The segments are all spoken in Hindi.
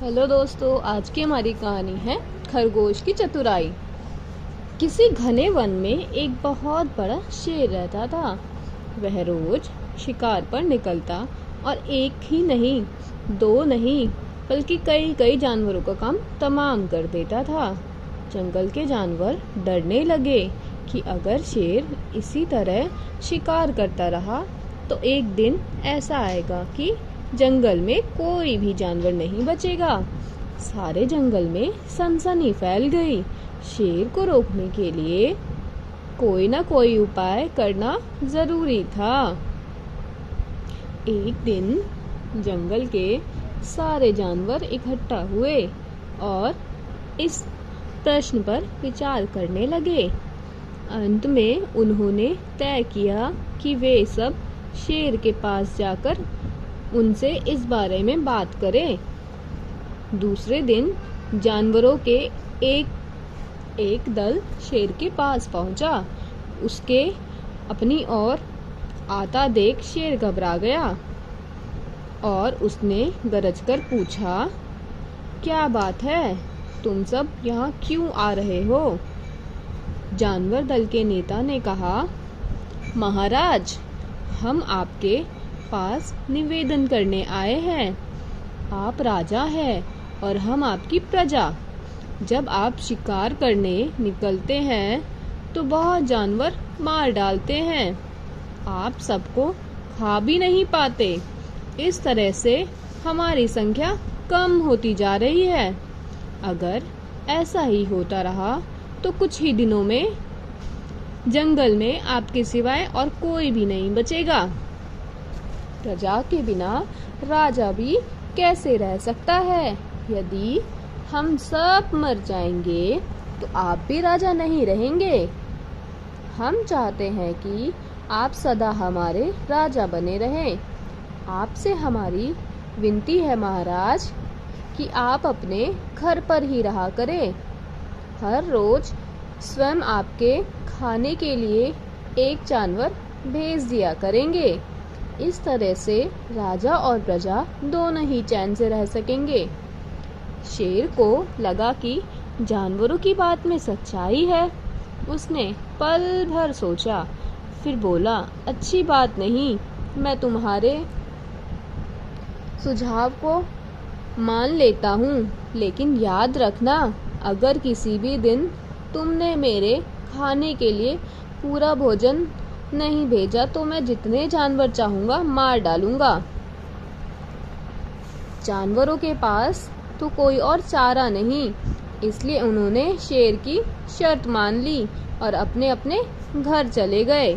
हेलो दोस्तों, आज की हमारी कहानी है खरगोश की चतुराई। किसी घने वन में एक बहुत बड़ा शेर रहता था। वह रोज शिकार पर निकलता और एक ही नहीं, दो नहीं, बल्कि कई कई जानवरों का काम तमाम कर देता था। जंगल के जानवर डरने लगे कि अगर शेर इसी तरह शिकार करता रहा तो एक दिन ऐसा आएगा कि जंगल में कोई भी जानवर नहीं बचेगा। सारे जंगल में सनसनी फैल गई। शेर को रोकने के लिए कोई ना कोई उपाय करना जरूरी था। एक दिन जंगल के सारे जानवर इकट्ठा हुए और इस प्रश्न पर विचार करने लगे। अंत में उन्होंने तय किया कि वे सब शेर के पास जाकर उनसे इस बारे में बात करें। दूसरे दिन जानवरों के एक दल शेर के पास पहुंचा। उसके अपनी ओर आता देख शेर घबरा गया और उसने गरजकर पूछा, क्या बात है, तुम सब यहाँ क्यों आ रहे हो? जानवर दल के नेता ने कहा, महाराज, हम आपके पास निवेदन करने आए हैं। आप राजा हैं और हम आपकी प्रजा। जब आप शिकार करने निकलते हैं तो बहुत जानवर मार डालते हैं। आप सबको खा भी नहीं पाते। इस तरह से हमारी संख्या कम होती जा रही है। अगर ऐसा ही होता रहा तो कुछ ही दिनों में जंगल में आपके सिवाय और कोई भी नहीं बचेगा। प्रजा के बिना राजा भी कैसे रह सकता है? यदि हम सब मर जाएंगे तो आप भी राजा नहीं रहेंगे। हम चाहते हैं कि आप सदा हमारे राजा बने रहें। आपसे हमारी विनती है महाराज कि आप अपने घर पर ही रहा करें। हर रोज स्वयं आपके खाने के लिए एक जानवर भेज दिया करेंगे। इस तरह से राजा और प्रजा दोनों ही चैन से रह सकेंगे। शेर को लगा कि जानवरों की बात में सच्चाई है। उसने पल भर सोचा, फिर बोला, अच्छी बात नहीं, मैं तुम्हारे सुझाव को मान लेता हूँ, लेकिन याद रखना, अगर किसी भी दिन तुमने मेरे खाने के लिए पूरा भोजन नहीं भेजा तो मैं जितने जानवर चाहूंगा मार डालूंगा। जानवरों के पास तो कोई और चारा नहीं, इसलिए उन्होंने शेर की शर्त मान ली और अपने अपने घर चले गए।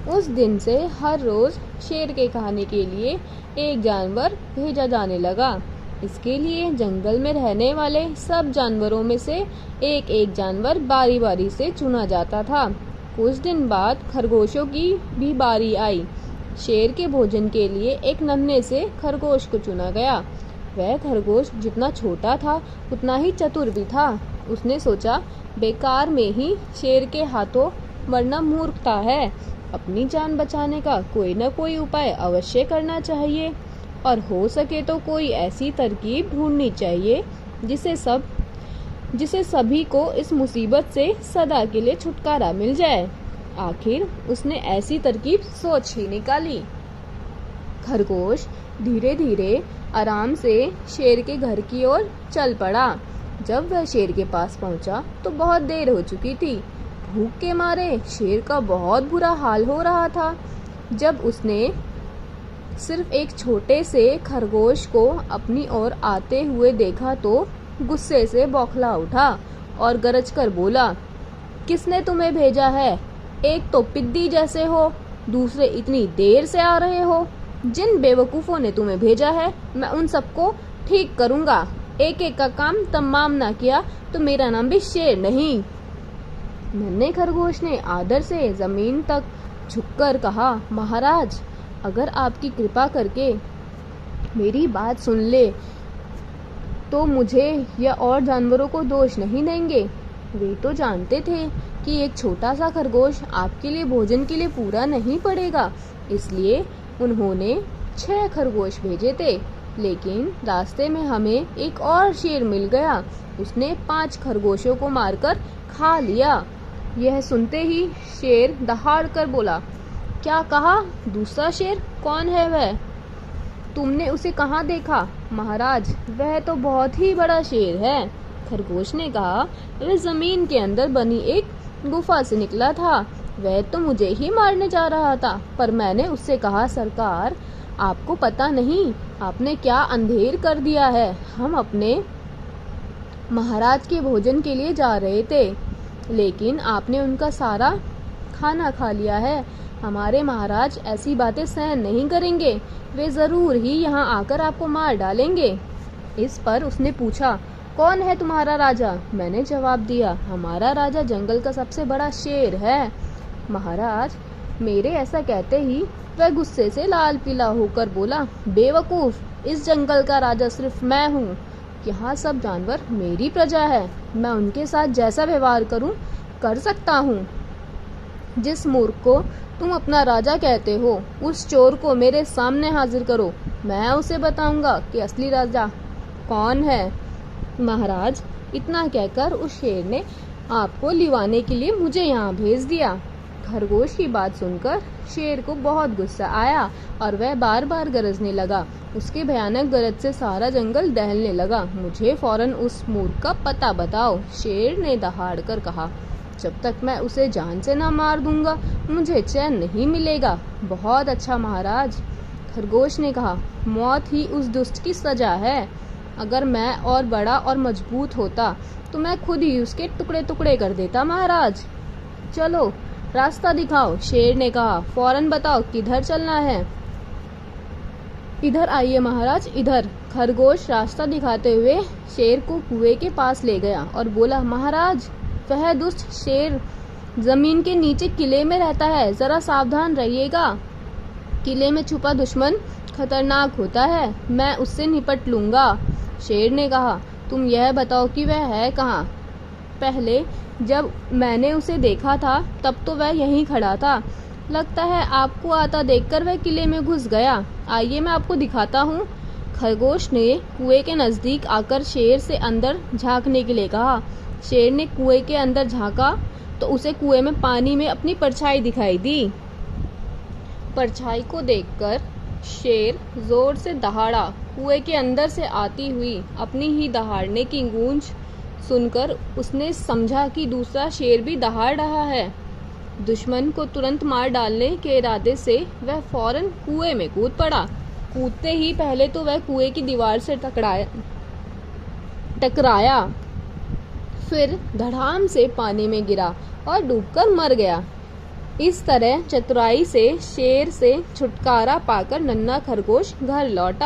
उस दिन से हर रोज शेर के खाने के लिए एक जानवर भेजा जाने लगा। इसके लिए जंगल में रहने वाले सब जानवरों में से एक एक जानवर बारी बारी से चुना जाता था। कुछ दिन बाद खरगोशों की भी बारी आई। शेर के भोजन के लिए एक नन्हे से खरगोश को चुना गया। वह खरगोश जितना छोटा था उतना ही चतुर भी था। उसने सोचा, बेकार में ही शेर के हाथों मरना मूर्खता है। अपनी जान बचाने का कोई न कोई उपाय अवश्य करना चाहिए और हो सके तो कोई ऐसी तरकीब ढूंढनी चाहिए जिसे सभी को इस मुसीबत से सदा के लिए छुटकारा मिल जाए। आखिर उसने ऐसी तरकीब सोच ही निकाली। खरगोश धीरे धीरे आराम से शेर के घर की ओर चल पड़ा। जब वह शेर के पास पहुंचा तो बहुत देर हो चुकी थी। भूख के मारे शेर का बहुत बुरा हाल हो रहा था। जब उसने सिर्फ एक छोटे से खरगोश को अपनी ओर आते हुए देखा तो गुस्से से बौखला उठा और गरज कर बोला, किसने तुम्हें भेजा है? एक तो पिद्दी जैसे हो, दूसरे इतनी देर से आ रहे हो। जिन बेवकूफों ने तुम्हें भेजा है मैं उन सबको ठीक करूंगा। एक एक का काम तमाम ना किया तो मेरा नाम भी शेर नहीं। नन्हे खरगोश ने आदर से जमीन तक झुककर कहा, महाराज, अगर आपकी कृपा करके मेरी बात सुन ले तो मुझे या और जानवरों को दोष नहीं देंगे। वे तो जानते थे कि एक छोटा सा खरगोश आपके लिए भोजन के लिए पूरा नहीं पड़ेगा, इसलिए उन्होंने 6 खरगोश भेजे थे, लेकिन रास्ते में हमें एक और शेर मिल गया। उसने 5 खरगोशों को मारकर खा लिया। यह सुनते ही शेर दहाड़ कर बोला, क्या कहा? दूसरा शेर? कौन है वह? तुमने उसे कहाँ देखा? महाराज, वह तो बहुत ही बड़ा शेर है। खरगोश ने कहा, वह जमीन के अंदर बनी एक गुफा से निकला था। वह तो मुझे ही मारने जा रहा था, पर मैंने उससे कहा, सरकार, आपको पता नहीं आपने क्या अंधेर कर दिया है। हम अपने महाराज के भोजन के लिए जा रहे थे, लेकिन आपने उनका सारा खाना खा लिया है। हमारे महाराज ऐसी बातें सहन नहीं करेंगे। वे जरूर ही यहाँ आकर आपको मार डालेंगे। इस पर उसने पूछा, कौन है तुम्हारा राजा? मैंने जवाब दिया, हमारा राजा जंगल का सबसे बड़ा शेर है। महाराज, मेरे ऐसा कहते ही वह गुस्से से लाल पीला होकर बोला, बेवकूफ, इस जंगल का राजा सिर्फ मैं हूँ। यहाँ सब जानवर मेरी प्रजा है। मैं उनके साथ जैसा व्यवहार करूँ कर सकता हूँ। जिस मूर्ख को तुम अपना राजा कहते हो, उस चोर को मेरे सामने हाजिर करो। मैं उसे बताऊंगा कि असली राजा कौन है। महाराज, इतना कहकर उस शेर ने आपको लिवाने के लिए मुझे यहाँ भेज दिया। खरगोश की बात सुनकर शेर को बहुत गुस्सा आया और वह बार बार गरजने लगा। उसके भयानक गरज से सारा जंगल दहलने लगा। मुझे फौरन उस मूर्ख का पता बताओ। शेर ने दहाड़ कर कहा, जब तक मैं उसे जान से ना मार दूंगा, मुझे चैन नहीं मिलेगा। बहुत अच्छा महाराज, खरगोश ने कहा, मौत ही उस दुष्ट की सजा है। अगर मैं और बड़ा और मजबूत होता तो मैं खुद ही उसके टुकड़े टुकड़े कर देता। महाराज, चलो रास्ता दिखाओ। शेर ने कहा, फौरन बताओ किधर चलना है। इधर आइए महाराज, इधर। खरगोश रास्ता दिखाते हुए शेर को कुएं के पास ले गया और बोला, महाराज, वह दुष्ट शेर जमीन के नीचे किले में रहता है, जरा सावधान रहिएगा। किले में छुपा दुश्मन खतरनाक होता है, मैं उससे निपट लूंगा। शेर ने कहा, तुम यह बताओ कि वह है कहाँ? पहले जब मैंने उसे देखा था तब तो वह यहीं खड़ा था। लगता है आपको आता देखकर वह किले में घुस गया। आइए मैं आपको दिखाता हूँ। खरगोश ने कुएं के नजदीक आकर शेर से अंदर झांकने के लिए कहा। शेर ने कुएं के अंदर झांका तो उसे कुएं में पानी में अपनी परछाई दिखाई दी। परछाई को देखकर शेर जोर से दहाड़ा। कुएं के अंदर से आती हुई अपनी ही दहाड़ने की गूंज सुनकर उसने समझा कि दूसरा शेर भी दहाड़ रहा है। दुश्मन को तुरंत मार डालने के इरादे से वह फौरन कुएं में कूद पड़ा। कूदते ही पहले तो वह कुएं की दीवार से टकराया, फिर धड़ाम से पानी में गिरा और डूबकर मर गया। इस तरह चतुराई से शेर से छुटकारा पाकर नन्हा खरगोश घर लौटा।